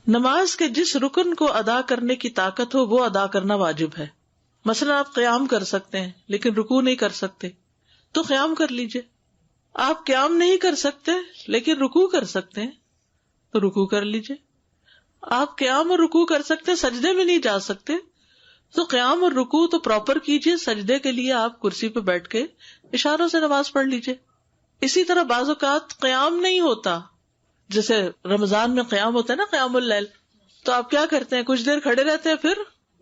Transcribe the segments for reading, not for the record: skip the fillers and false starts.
نماز کے جس رکن کو ادا کرنے کی طاقت ہو وہ ادا کرنا واجب ہے. مثلا آپ قیام کر سکتے ہیں لیکن رکوع نہیں کر سکتے تو قیام کر لیجئے. آپ قیام نہیں کر سکتے لیکن رکوع کر سکتے ہیں تو رکوع کر لیجئے. آپ قیام اور رکوع کر سکتے ہیں, سجدے میں نہیں جا سکتے تو قیام اور رکوع تو پراپر کیجئے. سجدے کے لیے آپ کرسی پہ بیٹھ کے اشاروں سے نماز پڑھ لیجئے. اسی طرح بعض اوقات قیام نہیں ہوتا, جیسے رمضان میں قیام ہوتا ہے نا, قیام اللیل, تو آپ کیا کرتے ہیں, کچھ دیر کھڑے رہتے ہیں پھر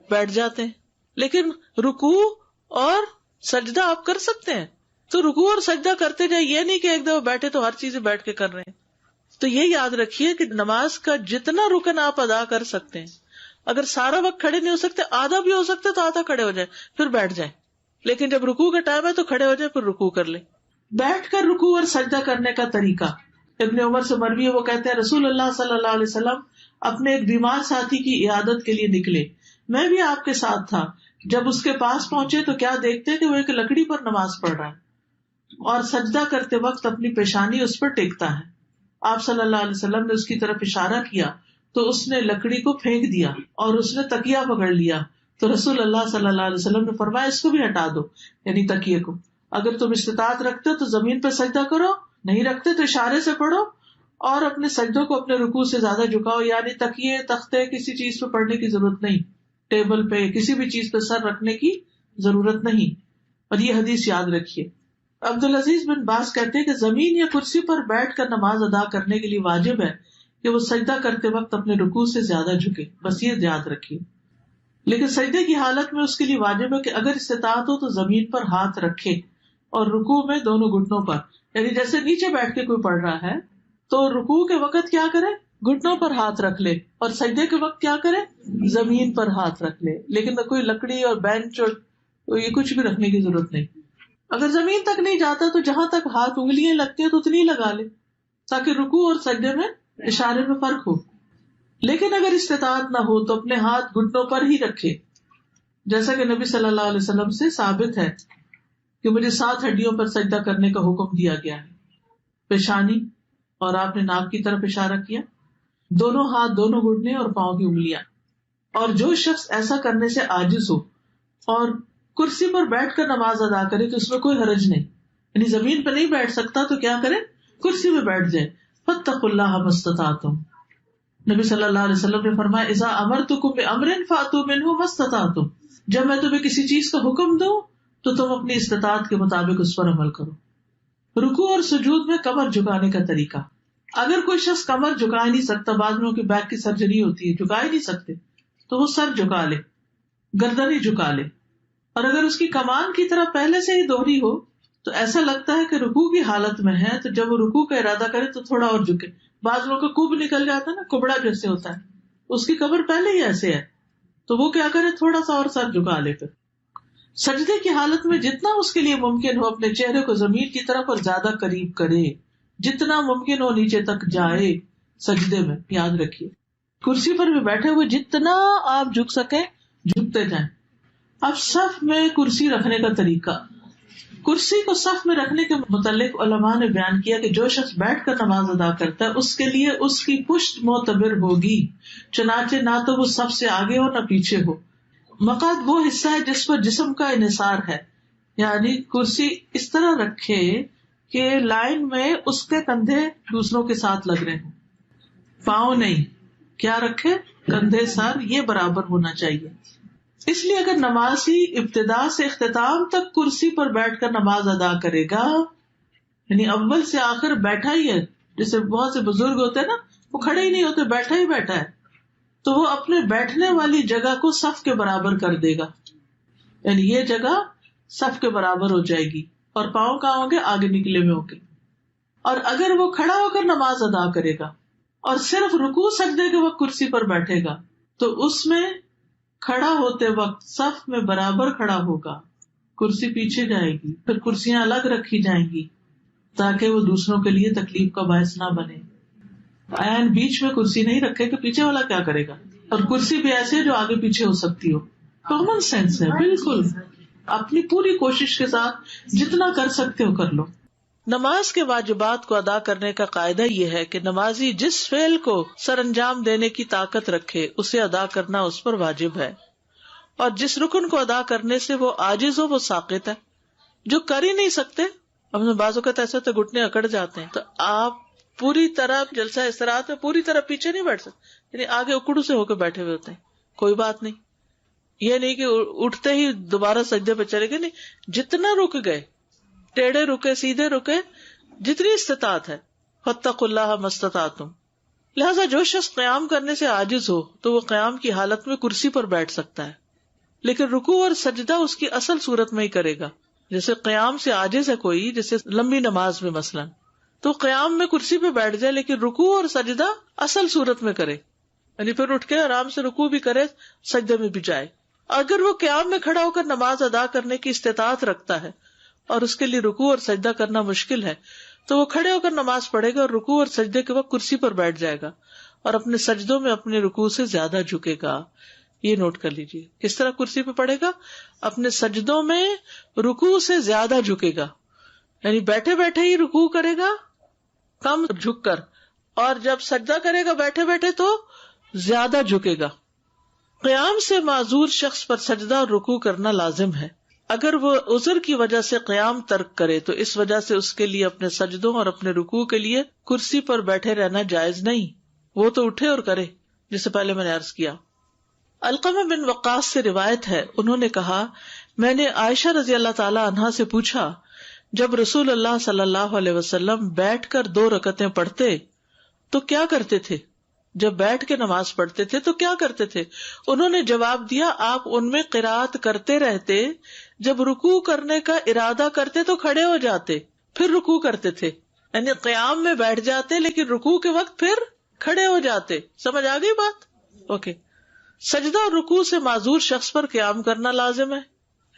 بیٹھ جاتے ہیں. لیکن رکوع اور سجدہ آپ کر سکتے ہیں تو رکوع اور سجدہ کرتے جائیں, یہ نہیں کہ ایک دفعہ بیٹھے تو ہر چیز بیٹھ کے کر رہے ہیں. تو یہ یاد رکھیے کہ نماز کا جتنا رکن آپ ادا کر سکتے ہیں, اگر سارا وقت کھڑے نہیں ہو سکتے, آدھا بھی ہو سکتا ہے تو آدھا کھڑے ہو جائے پھر بیٹھ جائیں. لیکن جب رکوع کا ٹائم ہے تو کھڑے ہو جائے پھر رکوع کر لیں. بیٹھ کر رکوع اور سجدہ کرنے کا طریقہ ابن عمر سے مروی ہے, وہ کہتے ہیں رسول اللہ صلی اللہ علیہ وسلم اپنے ایک بیمار ساتھی کی عیادت کے لیے نکلے, میں بھی آپ کے ساتھ تھا. جب اس کے پاس پہنچے تو کیا دیکھتے کہ وہ ایک لکڑی پر نماز پڑھ رہا ہے اور سجدہ کرتے وقت اپنی پیشانی اس پر ٹیکتا ہے. آپ صلی اللہ علیہ وسلم نے اس کی طرف اشارہ کیا تو اس نے لکڑی کو پھینک دیا اور اس نے تکیہ پکڑ لیا. تو رسول اللہ صلی اللہ علیہ وسلم نے فرمایا اس کو بھی ہٹا دو, یعنی تکیے کو. اگر تم استطاعت رکھتے تو زمین پہ سجدہ کرو, نہیں رکھتے تو اشارے سے پڑھو اور اپنے سجدوں کو اپنے رکوع سے زیادہ جھکاؤ. یعنی تکیے, تختے, کسی چیز پہ پڑھنے کی ضرورت نہیں, ٹیبل پہ کسی بھی چیز پہ سر رکھنے کی ضرورت نہیں. اور یہ حدیث یاد رکھیے. عبدالعزیز بن باز کہتے ہیں کہ زمین یا کرسی پر بیٹھ کر نماز ادا کرنے کے لیے واجب ہے کہ وہ سجدہ کرتے وقت اپنے رکوع سے زیادہ جھکے, بس یہ یاد رکھیے. لیکن سجدے کی حالت میں اس کے لیے واجب ہے کہ اگر استطاعت ہو تو زمین پر ہاتھ رکھے اور رکوع میں دونوں گھٹنوں پر, یعنی جیسے نیچے بیٹھ کے کوئی پڑھ رہا ہے تو رکوع کے وقت کیا کرے, گھٹنوں پر ہاتھ رکھ لے, اور سجدے کے وقت کیا کرے, زمین پر ہاتھ رکھ لے. لیکن کوئی لکڑی اور بینچ اور یہ کچھ بھی رکھنے کی ضرورت نہیں. اگر زمین تک نہیں جاتا تو جہاں تک ہاتھ انگلیاں لگتی ہیں تو اتنی لگا لے تاکہ رکوع اور سجدے میں اشارے میں فرق ہو. لیکن اگر استطاعت نہ ہو تو اپنے ہاتھ گھٹنوں پر ہی رکھے, جیسا کہ نبی صلی اللہ علیہ وسلم سے ثابت ہے کہ مجھے 7 ہڈیوں پر سجدہ کرنے کا حکم دیا گیا ہے. پیشانی, اور آپ نے ناک کی طرف اشارہ کیا, دونوں ہاتھ, دونوں گھٹنے اور پاؤں کی انگلیاں. اور جو شخص ایسا کرنے سے عاجز ہو اور کرسی پر بیٹھ کر نماز ادا کرے تو اس میں کوئی حرج نہیں, یعنی زمین پہ نہیں بیٹھ سکتا تو کیا کرے, کرسی میں بیٹھ جائے. فاتقوا اللہ ما استطعتم, نبی صلی اللہ علیہ وسلم نے فرمایا اذا امرتکم بامر فاتوا منہ ما استطعتم, جب میں تمہیں کسی چیز کا حکم دوں تو تم اپنی استطاعت کے مطابق اس پر عمل کرو. رکوع اور سجود میں کمر جھکانے کا طریقہ. اگر کوئی شخص کمر جھکا نہیں سکتا, بعض لوگوں کی بیک کی سرجری ہوتی ہے, جھکا ہی نہیں سکتے, تو وہ سر جھکا لے, گردن ہی جھکا لے. اور اگر اس کی کمان کی طرح پہلے سے ہی دوہری ہو تو ایسا لگتا ہے کہ رکوع کی حالت میں ہے, تو جب وہ رکوع کا ارادہ کرے تو تھوڑا اور جھکے. بعض لوگوں کا کب نکل جاتا ہے نا, کبڑا جیسے ہوتا ہے, اس کی کمر پہلے ہی ایسے ہے, تو وہ کیا کرے, تھوڑا سا اور سر جھکا لے. پھر سجدے کی حالت میں جتنا اس کے لیے ممکن ہو اپنے چہرے کو زمین کی طرف اور زیادہ قریب کرے, جتنا ممکن ہو نیچے تک جائے سجدے میں. یاد رکھیے کرسی پر بھی بیٹھے ہوئے جتنا آپ جھک سکیں جھکتے جائیں. اب صف میں کرسی رکھنے کا طریقہ. کرسی کو صف میں رکھنے کے متعلق علماء نے بیان کیا کہ جو شخص بیٹھ کر نماز ادا کرتا ہے اس کے لیے اس کی پشت معتبر ہوگی, چنانچہ نہ تو وہ صف سے آگے ہو نہ پیچھے ہو. مقعد وہ حصہ ہے جس پر جسم کا انحصار ہے, یعنی کرسی اس طرح رکھے کہ لائن میں اس کے کندھے دوسروں کے ساتھ لگ رہے ہوں, پاؤں نہیں. کیا رکھے, کندھے, سر یہ برابر ہونا چاہیے. اس لیے اگر نمازی ابتدا سے اختتام تک کرسی پر بیٹھ کر نماز ادا کرے گا, یعنی اول سے آخر بیٹھا ہی ہے, جیسے بہت سے بزرگ ہوتے ہیں نا, وہ کھڑے ہی نہیں ہوتے, بیٹھا ہی بیٹھا ہے, تو وہ اپنے بیٹھنے والی جگہ کو صف کے برابر کر دے گا, یعنی یہ جگہ صف کے برابر ہو جائے گی اور پاؤں کہاں ہوں گے, آگے نکلے ہوئے ہوں گے. اور اگر وہ کھڑا ہو کر نماز ادا کرے گا اور صرف رکوع سجدے کے وقت کرسی پر بیٹھے گا تو اس میں کھڑا ہوتے وقت صف میں برابر کھڑا ہوگا, کرسی پیچھے جائے گی, پھر کرسیاں الگ رکھی جائیں گی تاکہ وہ دوسروں کے لیے تکلیف کا باعث نہ بنے. عین بیچ میں کرسی نہیں رکھے کہ پیچھے والا کیا کرے گا, اور کرسی بھی ایسے جو آگے پیچھے ہو سکتی ہو. کامن سینس ہے بالکل. اپنی پوری کوشش کے ساتھ جتنا کر سکتے ہو کر لو. نماز کے واجبات کو ادا کرنے کا قاعدہ یہ ہے کہ نمازی جس فعل کو سر انجام دینے کی طاقت رکھے اسے ادا کرنا اس پر واجب ہے، اور جس رکن کو ادا کرنے سے وہ عاجز ہو وہ ساقط ہے۔ جو کر ہی نہیں سکتے، ہم نے بعض اوقات ایسے تو گھٹنے اکڑ جاتے ہیں، تو آپ پوری طرح جلسہ استراحت میں پوری طرح پیچھے نہیں بیٹھ سکتے، یعنی آگے اکڑو سے ہو کے بیٹھے ہوئے ہوتے ہیں، کوئی بات نہیں، یہ نہیں کہ اٹھتے ہی دوبارہ سجدے پہ چلے گئے، نہیں، جتنا رک گئے، ٹیڑھے رکے سیدھے رکے، جتنی استطاعت ہے، فاتقوا اللہ ما استطعتم۔ لہذا جو شخص قیام کرنے سے عاجز ہو تو وہ قیام کی حالت میں کرسی پر بیٹھ سکتا ہے، لیکن رکوع اور سجدہ اس کی اصل صورت میں ہی کرے گا۔ جیسے قیام سے عاجز ہے کوئی، جیسے لمبی نماز میں مثلا، تو قیام میں کرسی پہ بیٹھ جائے لیکن رکوع اور سجدہ اصل صورت میں کرے، یعنی پھر اٹھ کے آرام سے رکوع بھی کرے، سجدے میں بھی جائے۔ اگر وہ قیام میں کھڑا ہو کر نماز ادا کرنے کی استطاعت رکھتا ہے اور اس کے لیے رکوع اور سجدہ کرنا مشکل ہے تو وہ کھڑے ہو کر نماز پڑھے گا اور رکوع اور سجدے کے وقت کرسی پر بیٹھ جائے گا اور اپنے سجدوں میں اپنے رکوع سے زیادہ جھکے گا۔ یہ نوٹ کر لیجیے، کس طرح کرسی پہ پڑھے گا؟ اپنے سجدوں میں رکوع سے زیادہ جھکے گا، یعنی بیٹھے بیٹھے ہی رکوع کرے گا کم جھک کر، اور جب سجدہ کرے گا بیٹھے بیٹھے تو زیادہ جھکے گا۔ قیام سے معذور شخص پر سجدہ اور رکوع کرنا لازم ہے۔ اگر وہ عذر کی وجہ سے قیام ترک کرے تو اس وجہ سے اس کے لیے اپنے سجدوں اور اپنے رکوع کے لیے کرسی پر بیٹھے رہنا جائز نہیں، وہ تو اٹھے اور کرے، جسے پہلے میں نے عرض کیا۔ علقمہ بن وقاص سے روایت ہے، انہوں نے کہا، میں نے عائشہ رضی اللہ تعالی عنہا سے پوچھا، جب رسول اللہ صلی اللہ علیہ وسلم بیٹھ کر 2 رکعتیں پڑھتے تو کیا کرتے تھے؟ جب بیٹھ کے نماز پڑھتے تھے تو کیا کرتے تھے؟ انہوں نے جواب دیا، آپ ان میں قرات کرتے رہتے، جب رکوع کرنے کا ارادہ کرتے تو کھڑے ہو جاتے، پھر رکوع کرتے تھے، یعنی قیام میں بیٹھ جاتے لیکن رکوع کے وقت پھر کھڑے ہو جاتے۔ سمجھ آ گئی بات؟ اوکے۔ سجدہ اور رکوع سے معذور شخص پر قیام کرنا لازم ہے،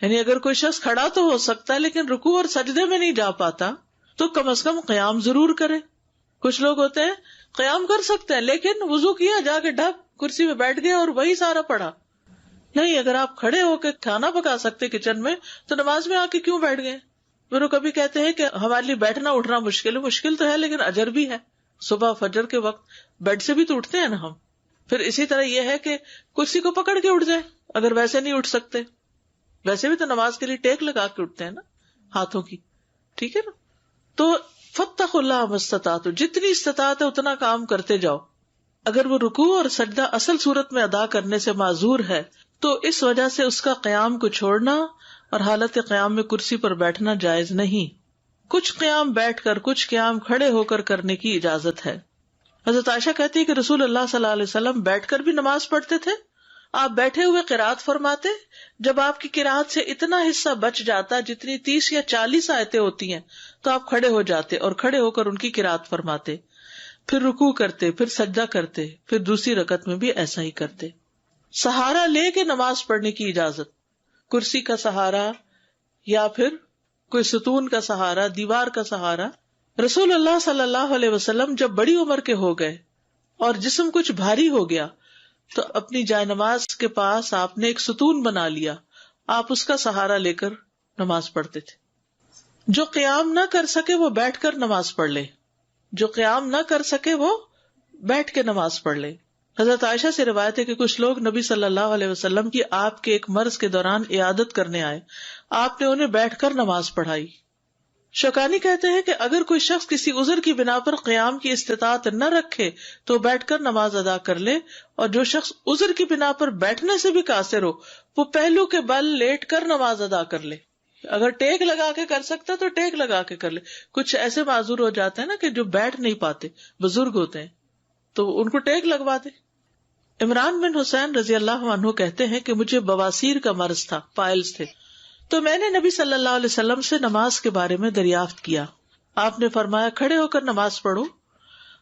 یعنی اگر کوئی شخص کھڑا تو ہو سکتا ہے لیکن رکوع اور سجدے میں نہیں جا پاتا تو کم از کم قیام ضرور کرے۔ کچھ لوگ ہوتے ہیں قیام کر سکتے ہیں لیکن وضو کیا، جا کے ڈھک کرسی میں بیٹھ گئے اور وہی سارا پڑھا۔ نہیں، اگر آپ کھڑے ہو کے کھانا پکا سکتے کچن میں تو نماز میں آ کے کیوں بیٹھ گئے؟ پھر وہ کبھی کہتے ہیں کہ ہمارے لیے بیٹھنا اٹھنا مشکل تو ہے لیکن اجر بھی ہے، صبح فجر کے وقت بیڈ سے بھی تو اٹھتے ہیں نا ہم۔ پھر اسی طرح یہ ہے کہ کرسی کو پکڑ کے اٹھ جائے اگر ویسے نہیں اٹھ سکتے، ویسے بھی تو نماز کے لیے ٹیک لگا کے اٹھتے ہیں نا ہاتھوں کی، ٹھیک ہے نا؟ تو فاتقوا اللہ ما استطعتم، جتنی استطاعت ہے اتنا کام کرتے جاؤ۔ اگر وہ رکوع اور سجدہ اصل صورت میں ادا کرنے سے معذور ہے تو اس وجہ سے اس کا قیام کو چھوڑنا اور حالت قیام میں کرسی پر بیٹھنا جائز نہیں۔ کچھ قیام بیٹھ کر، کچھ قیام کھڑے ہو کر کرنے کی اجازت ہے۔ حضرت عائشہ کہتی ہے کہ رسول اللہ صلی اللہ علیہ وسلم بیٹھ کر بھی نماز پڑھتے تھے، آپ بیٹھے ہوئے قرات فرماتے، جب آپ کی قرات سے اتنا حصہ بچ جاتا جتنی 30 یا 40 آیتیں ہوتی ہیں تو آپ کھڑے ہو جاتے اور کھڑے ہو کر ان کی قرات فرماتے، پھر رکوع کرتے، پھر سجدہ کرتے، پھر دوسری رکعت میں بھی ایسا ہی کرتے۔ سہارا لے کے نماز پڑھنے کی اجازت، کرسی کا سہارا یا پھر کوئی ستون کا سہارا، دیوار کا سہارا۔ رسول اللہ صلی اللہ علیہ وسلم جب بڑی عمر کے ہو گئے اور جسم کچھ بھاری ہو گیا تو اپنی جائے نماز کے پاس آپ نے ایک ستون بنا لیا، آپ اس کا سہارا لے کر نماز پڑھتے تھے۔ جو قیام نہ کر سکے وہ بیٹھ کر نماز پڑھ لے، جو قیام نہ کر سکے وہ بیٹھ کے نماز پڑھ لے۔ حضرت عائشہ سے روایت ہے کہ کچھ لوگ نبی صلی اللہ علیہ وسلم کی آپ کے ایک مرض کے دوران عیادت کرنے آئے، آپ نے انہیں بیٹھ کر نماز پڑھائی۔ شوکانی کہتے ہیں کہ اگر کوئی شخص کسی عذر کی بنا پر قیام کی استطاعت نہ رکھے تو بیٹھ کر نماز ادا کر لے، اور جو شخص عذر کی بنا پر بیٹھنے سے بھی قاصر ہو وہ پہلو کے بل لیٹ کر نماز ادا کر لے۔ اگر ٹیک لگا کے کر سکتا تو ٹیک لگا کے کر لے۔ کچھ ایسے معذور ہو جاتے ہیں نا کہ جو بیٹھ نہیں پاتے، بزرگ ہوتے ہیں، تو ان کو ٹیک لگوا دے۔ عمران بن حسین رضی اللہ عنہ کہتے ہیں کہ مجھے بواسیر کا مرض تھا، پائلز تھے، تو میں نے نبی صلی اللہ علیہ وسلم سے نماز کے بارے میں دریافت کیا۔ آپ نے فرمایا، کھڑے ہو کر نماز پڑھو،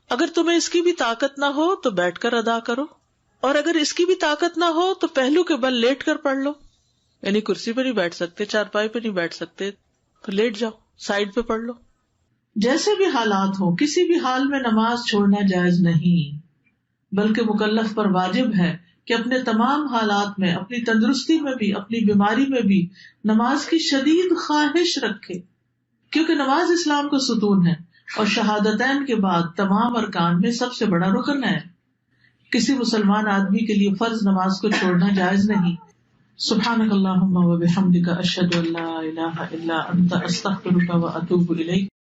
اگر تمہیں اس کی بھی طاقت نہ ہو تو بیٹھ کر ادا کرو، اور اگر اس کی بھی طاقت نہ ہو تو پہلو کے بل لیٹ کر پڑھ لو، یعنی کرسی پہ نہیں بیٹھ سکتے، چارپائی پہ نہیں بیٹھ سکتے تو لیٹ جاؤ، سائڈ پہ پڑھ لو۔ جیسے بھی حالات ہوں کسی بھی حال میں نماز چھوڑنا جائز نہیں، بلکہ مکلف پر واجب ہے کہ اپنے تمام حالات میں، اپنی تندرستی میں بھی، اپنی بیماری میں بھی نماز کی شدید خواہش رکھے، کیونکہ نماز اسلام کا ستون ہے اور شہادتین کے بعد تمام ارکان میں سب سے بڑا رکن ہے. کسی مسلمان آدمی کے لیے فرض نماز کو چھوڑنا جائز نہیں. سبحانک اللہم و بحمدک اشہد ان لا الہ الا انت استغفرک و اتوب الیک.